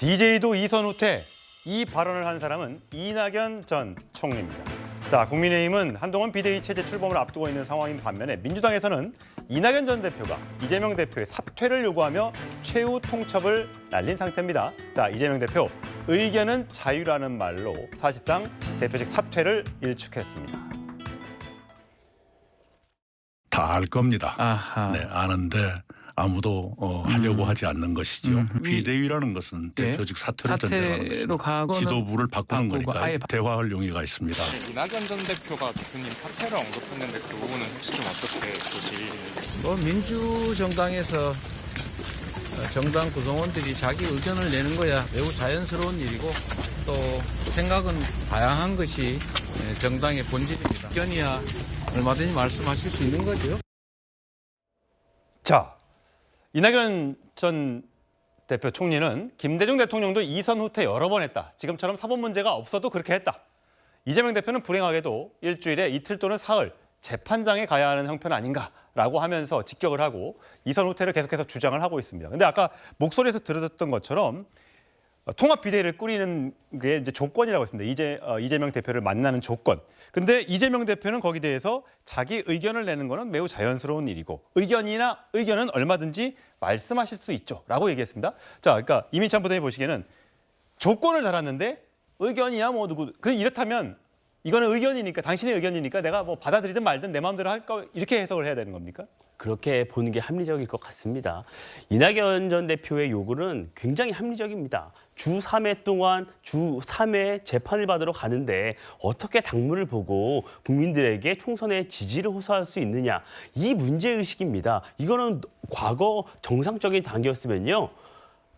DJ도 이선 후퇴, 이 발언을 한 사람은 이낙연 전 총리입니다. 자, 국민의힘은 한동안 비대위 체제 출범을 앞두고 있는 상황인 반면에 민주당에서는 이낙연 전 대표가 이재명 대표의 사퇴를 요구하며 최후 통첩을 날린 상태입니다. 자, 이재명 대표, 의견은 자유라는 말로 사실상 대표직 사퇴를 일축했습니다. 다 알 겁니다. 아하. 네, 아는데 아무도 하려고 하지 않는 것이죠. 비대위라는 것은 대표직 사퇴를 전제하는 사퇴로 것입니다. 가고는 지도부를 바꾸는 바꾸고 거니까 아예 대화할 용의가 있습니다. 이낙연 전 대표가 대표님 사퇴를 언급했는데 그 부분은 혹시 좀 어떻게 보시? 뭐 민주정당에서 정당 구성원들이 자기 의견을 내는 거야 매우 자연스러운 일이고 또 생각은 다양한 것이 정당의 본질입니다. 의견이야 얼마든지 말씀하실 수 있는 거죠. 자, 이낙연 전 대표 총리는 김대중 대통령도 이선 후퇴 여러 번 했다. 지금처럼 사법 문제가 없어도 그렇게 했다. 이재명 대표는 불행하게도 일주일에 이틀 또는 사흘 재판장에 가야 하는 형편 아닌가라고 하면서 직격을 하고 이선 후퇴를 계속해서 주장을 하고 있습니다. 근데 아까 목소리에서 들었던 것처럼 통합 비대위를 꾸리는 게 이제 조건이라고 했습니다. 이재명 대표를 만나는 조건. 근데 이재명 대표는 거기에 대해서 자기 의견을 내는 거는 매우 자연스러운 일이고 의견은 얼마든지 말씀하실 수 있죠라고 얘기했습니다. 자, 그러니까 이민찬 부대님 보시기에는 조건을 달았는데 의견이야 뭐 누구 이렇다면 이거는 의견이니까 당신의 의견이니까 내가 뭐 받아들이든 말든 내 마음대로 할 거 이렇게 해석을 해야 되는 겁니까? 그렇게 보는 게 합리적일 것 같습니다. 이낙연 전 대표의 요구는 굉장히 합리적입니다. 주 3회 동안 주 3회 재판을 받으러 가는데 어떻게 당무를 보고 국민들에게 총선에 지지를 호소할 수 있느냐. 이 문제의식입니다. 이거는 과거 정상적인 당이었으면요.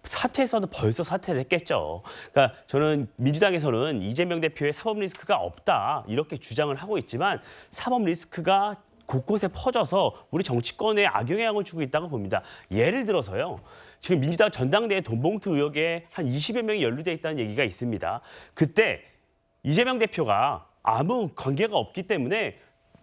사퇴에서도 벌써 사퇴를 했겠죠. 그러니까 저는 민주당에서는 이재명 대표의 사법 리스크가 없다 이렇게 주장을 하고 있지만 사법 리스크가 곳곳에 퍼져서 우리 정치권에 악영향을 주고 있다고 봅니다. 예를 들어서요. 지금 민주당 전당대회 돈봉투 의혹에 한 20여 명이 연루돼 있다는 얘기가 있습니다. 그때 이재명 대표가 아무 관계가 없기 때문에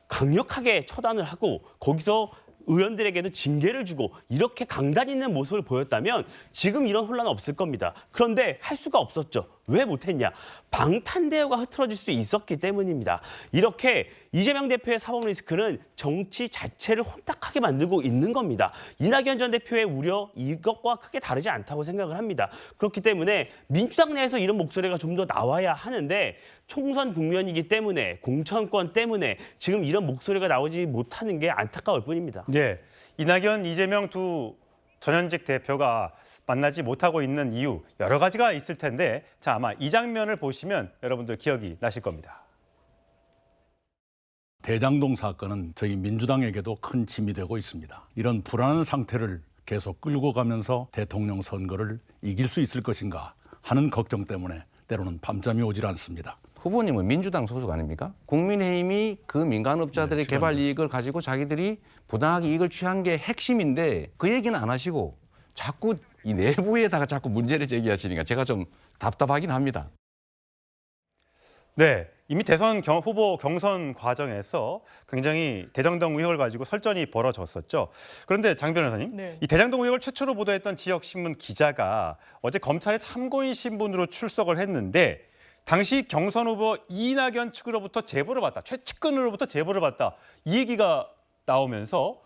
강력하게 처단을 하고 거기서 의원들에게도 징계를 주고 이렇게 강단 있는 모습을 보였다면 지금 이런 혼란은 없을 겁니다. 그런데 할 수가 없었죠. 왜 못했냐? 방탄대회가 흐트러질 수 있었기 때문입니다. 이렇게 이재명 대표의 사법 리스크는 정치 자체를 혼탁하게 만들고 있는 겁니다. 이낙연 전 대표의 우려 이것과 크게 다르지 않다고 생각을 합니다. 그렇기 때문에 민주당 내에서 이런 목소리가 좀 더 나와야 하는데 총선 국면이기 때문에 공천권 때문에 지금 이런 목소리가 나오지 못하는 게 안타까울 뿐입니다. 네, 이낙연, 이재명 두 전현직 대표가 만나지 못하고 있는 이유 여러 가지가 있을 텐데 자, 아마 이 장면을 보시면 여러분들 기억이 나실 겁니다. 대장동 사건은 저희 민주당에게도 큰 짐이 되고 있습니다. 이런 불안한 상태를 계속 끌고 가면서 대통령 선거를 이길 수 있을 것인가 하는 걱정 때문에 때로는 밤잠이 오질 않습니다. 후보님은 민주당 소속 아닙니까? 국민의힘이 그 민간업자들의 개발 이익을 가지고 자기들이 부당하게 이익을 취한 게 핵심인데 그 얘기는 안 하시고 자꾸 이 내부에다가 자꾸 문제를 제기하시니까 제가 좀 답답하긴 합니다. 네, 이미 대선 후보 경선 과정에서 굉장히 대장동 의혹을 가지고 설전이 벌어졌었죠. 그런데 장 변호사님, 네. 이 대장동 의혹을 최초로 보도했던 지역신문 기자가 어제 검찰의 참고인 신분으로 출석을 했는데 당시 경선 후보 이낙연 측으로부터 제보를 받다, 최측근으로부터 제보를 받다 이 얘기가 나오면서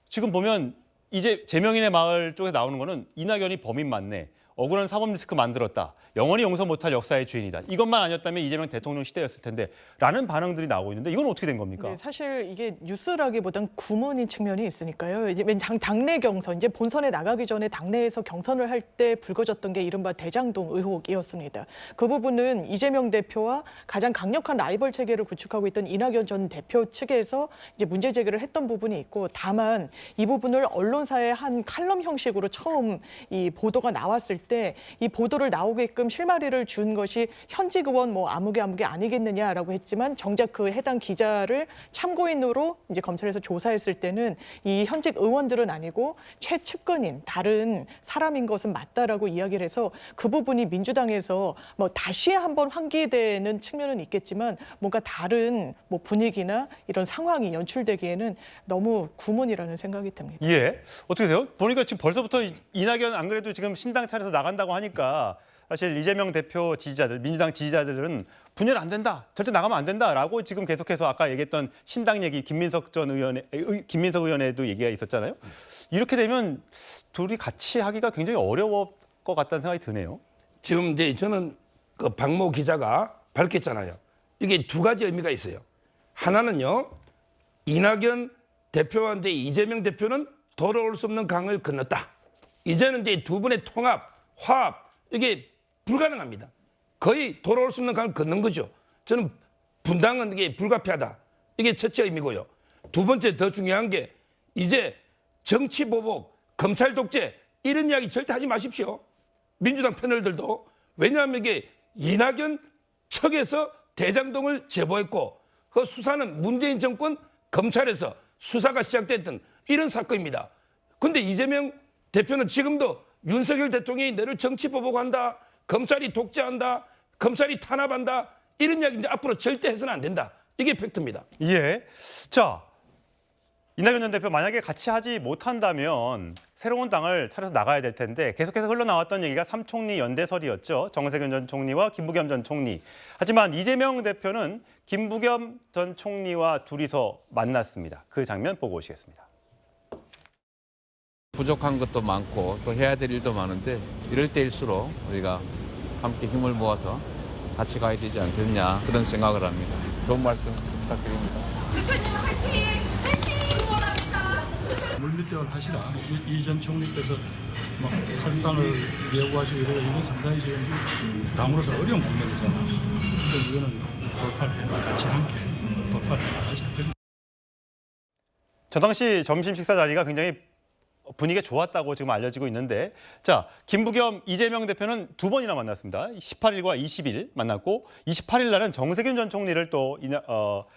지금 보면 이제 제명인의 마을 쪽에 나오는 거는 이낙연이 범인 맞네. 억울한 사법 리스크 만들었다. 영원히 용서 못할 역사의 죄인이다. 이것만 아니었다면 이재명 대통령 시대였을 텐데 라는 반응들이 나오고 있는데 이건 어떻게 된 겁니까? 네, 사실 이게 뉴스라기보단 구문인 측면이 있으니까요. 이제 당내 경선, 이제 본선에 나가기 전에 당내에서 경선을 할 때 불거졌던 게 이른바 대장동 의혹이었습니다. 그 부분은 이재명 대표와 가장 강력한 라이벌 체계를 구축하고 있던 이낙연 전 대표 측에서 이제 문제 제기를 했던 부분이 있고 다만 이 부분을 언론사의 한 칼럼 형식으로 처음 이 보도가 나왔을 때 이 보도를 나오게끔 실마리를 준 것이 현직 의원 뭐 아무개 아니겠느냐라고 했지만 정작 그 해당 기자를 참고인으로 이제 검찰에서 조사했을 때는 이 현직 의원들은 아니고 최측근인 다른 사람인 것은 맞다라고 이야기를 해서 그 부분이 민주당에서 뭐 다시 한번 환기되는 측면은 있겠지만 뭔가 다른 뭐 분위기나 이런 상황이 연출되기에는 너무 구문이라는 생각이 듭니다. 예, 어떻게 되세요? 보니까 지금 벌써부터 이낙연 안 그래도 지금 신당 차려서 나간다고 하니까 사실 이재명 대표 지지자들, 민주당 지지자들은 분열 안 된다, 절대 나가면 안 된다라고 지금 계속해서 아까 얘기했던 신당 얘기 김민석 의원에도 얘기가 있었잖아요. 이렇게 되면 둘이 같이 하기가 굉장히 어려울 것 같다는 생각이 드네요. 지금 이제 저는 그 박모 기자가 밝혔잖아요. 이게 두 가지 의미가 있어요. 하나는요, 이낙연 대표한테 이재명 대표는 돌아올 수 없는 강을 건넜다. 이제는 이제 두 분의 통합, 화합 이게 불가능합니다. 거의 돌아올 수 없는 강을 건넌 거죠. 저는 분당은 이게 불가피하다. 이게 첫째 의미고요. 두 번째 더 중요한 게 이제 정치 보복, 검찰 독재 이런 이야기 절대 하지 마십시오. 민주당 패널들도. 왜냐하면 이게 이낙연 측에서 대장동을 제보했고 그 수사는 문재인 정권 검찰에서 수사가 시작됐던 이런 사건입니다. 그런데 이재명 대표는 지금도 윤석열 대통령이 너를 정치 보복한다, 검찰이 독재한다, 검찰이 탄압한다 이런 이야기 이제 앞으로 절대 해서는 안 된다. 이게 팩트입니다. 예. 자, 이낙연 전 대표 만약에 같이 하지 못한다면 새로운 당을 차려서 나가야 될 텐데 계속해서 흘러나왔던 얘기가 삼총리 연대설이었죠. 정세균 전 총리와 김부겸 전 총리. 하지만 이재명 대표는 김부겸 전 총리와 둘이서 만났습니다. 그 장면 보고 오시겠습니다. 부족한 것도 많고 또 해야 될 일도 많은데 이럴 때일수록 우리가 함께 힘을 모아서 같이 가야 되지 않겠냐 그런 생각을 합니다. 좋은 말씀 부탁드립니다. 물밑대화를 하시라. 이 전 총리께서 막 탈당을 예고하시고 이런 상당히 지금 당으로서 어려운 국면이잖아. 그래서 이거는 돌파를 같이 함께 돌파를 하자. 저 당시 점심 식사 자리가 굉장히 분위기가 좋았다고 지금 알려지고 있는데, 자, 김부겸, 이재명 대표는 두 번이나 만났습니다. 18일과 20일 만났고 28일 날은 정세균 전 총리를 또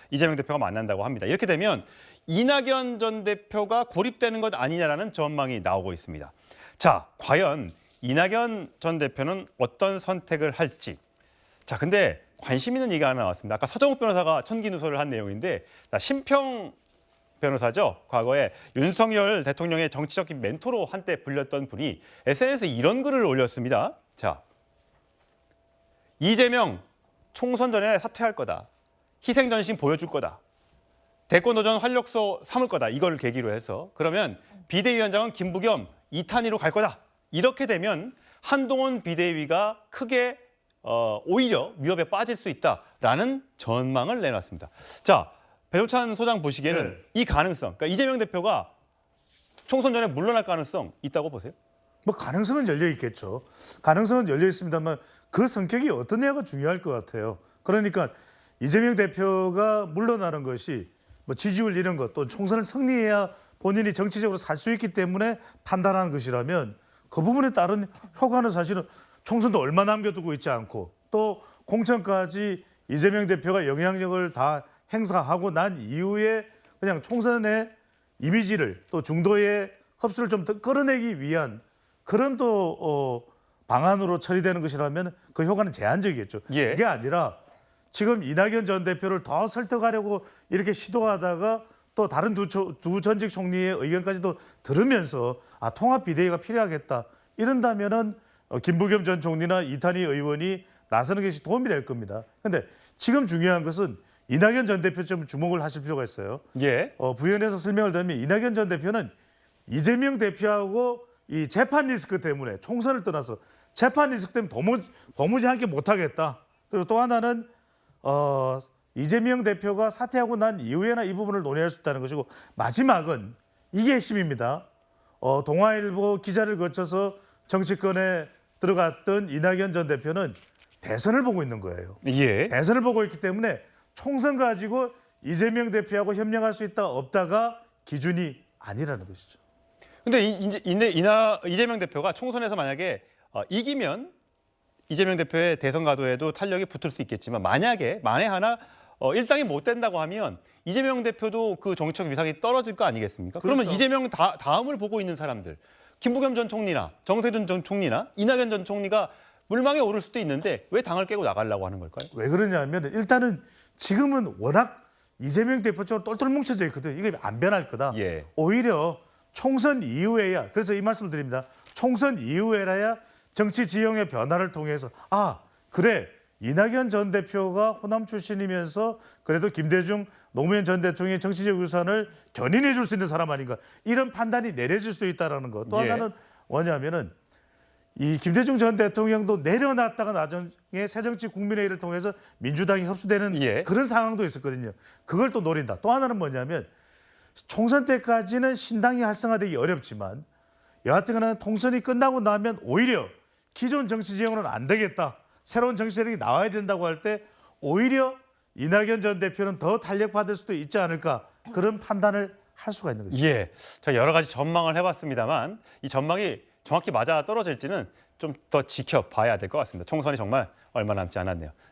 이재명 대표가 만난다고 합니다. 이렇게 되면 이낙연 전 대표가 고립되는 것 아니냐라는 전망이 나오고 있습니다. 자, 과연 이낙연 전 대표는 어떤 선택을 할지. 자, 근데 관심 있는 얘기가 하나 나왔습니다. 아까 서정욱 변호사가 천기누설을 한 내용인데, 심평 변호사죠. 과거에 윤석열 대통령의 정치적인 멘토로 한때 불렸던 분이 SNS에 이런 글을 올렸습니다. 자, 이재명 총선 전에 사퇴할 거다. 희생전심 보여줄 거다. 대권도전 활력소 삼을 거다. 이걸 계기로 해서 그러면 비대위원장은 김부겸, 이탄희로 갈 거다. 이렇게 되면 한동훈 비대위가 크게 오히려 위협에 빠질 수 있다라는 전망을 내놨습니다. 자, 배종찬 소장 보시기에는 이 가능성, 그러니까 이재명 대표가 총선 전에 물러날 가능성 있다고 보세요? 뭐 가능성은 열려 있겠죠. 가능성은 열려 있습니다만 그 성격이 어떠냐가 중요할 것 같아요. 그러니까 이재명 대표가 물러나는 것이 뭐 지지율 이런 것, 또 총선을 승리해야 본인이 정치적으로 살 수 있기 때문에 판단하는 것이라면 그 부분에 따른 효과는 사실은 총선도 얼마 남겨두고 있지 않고 또 공천까지 이재명 대표가 영향력을 다 행사하고 난 이후에 그냥 총선의 이미지를 또 중도의 흡수를 좀 더 끌어내기 위한 그런 또 방안으로 처리되는 것이라면 그 효과는 제한적이겠죠. 예. 그게 아니라 지금 이낙연 전 대표를 더 설득하려고 이렇게 시도하다가 또 다른 두 전직 총리의 의견까지도 들으면서 통합 비대위가 필요하겠다. 이런다면은 김부겸 전 총리나 이탄희 의원이 나서는 것이 도움이 될 겁니다. 그런데 지금 중요한 것은 이낙연 전 대표 좀 주목을 하실 필요가 있어요. 예. 부연해서 설명을 드리면 이낙연 전 대표는 이재명 대표하고 이 재판 리스크 때문에 총선을 떠나서 재판 리스크 때문에 도무지 함께 못하겠다. 그리고 또 하나는 이재명 대표가 사퇴하고 난 이후에나 이 부분을 논의할 수 있다는 것이고 마지막은 이게 핵심입니다. 동아일보 기자를 거쳐서 정치권에 들어갔던 이낙연 전 대표는 대선을 보고 있는 거예요. 예. 대선을 보고 있기 때문에 총선 가지고 이재명 대표하고 협력할 수 있다 없다가 기준이 아니라는 것이죠. 근데 이재명 대표가 총선에서 만약에 이기면 이재명 대표의 대선 가도에도 탄력이 붙을 수 있겠지만 만에 하나 일당이 못 된다고 하면 이재명 대표도 그 정치적 위상이 떨어질 거 아니겠습니까? 그렇죠. 그러면 이재명 다음을 보고 있는 사람들, 김부겸 전 총리나 정세균 전 총리나 이낙연 전 총리가 물망에 오를 수도 있는데 왜 당을 깨고 나가려고 하는 걸까요? 왜 그러냐면 일단은 지금은 워낙 이재명 대표 쪽으로 똘똘 뭉쳐져 있거든요. 이게 안 변할 거다. 예. 오히려 총선 이후에야, 그래서 이 말씀을 드립니다. 총선 이후에라야 정치 지형의 변화를 통해서 아 그래 이낙연 전 대표가 호남 출신이면서 그래도 김대중 노무현 전 대통령의 정치적 유산을 견인해 줄 수 있는 사람 아닌가 이런 판단이 내려질 수도 있다라는 것. 또 예. 하나는 뭐냐면은 이 김대중 전 대통령도 내려놨다가 나중에 새정치 국민회의를 통해서 민주당이 흡수되는 예. 그런 상황도 있었거든요. 그걸 또 노린다. 또 하나는 뭐냐면 총선 때까지는 신당이 활성화되기 어렵지만 여하튼간에 통선이 끝나고 나면 오히려 기존 정치 지형으로는 안 되겠다. 새로운 정치 세력이 나와야 된다고 할 때 오히려 이낙연 전 대표는 더 탄력받을 수도 있지 않을까 그런 판단을 할 수가 있는 거죠. 예, 저 여러 가지 전망을 해봤습니다만 이 전망이 정확히 맞아 떨어질지는 좀 더 지켜봐야 될 것 같습니다. 총선이 정말 얼마 남지 않았네요.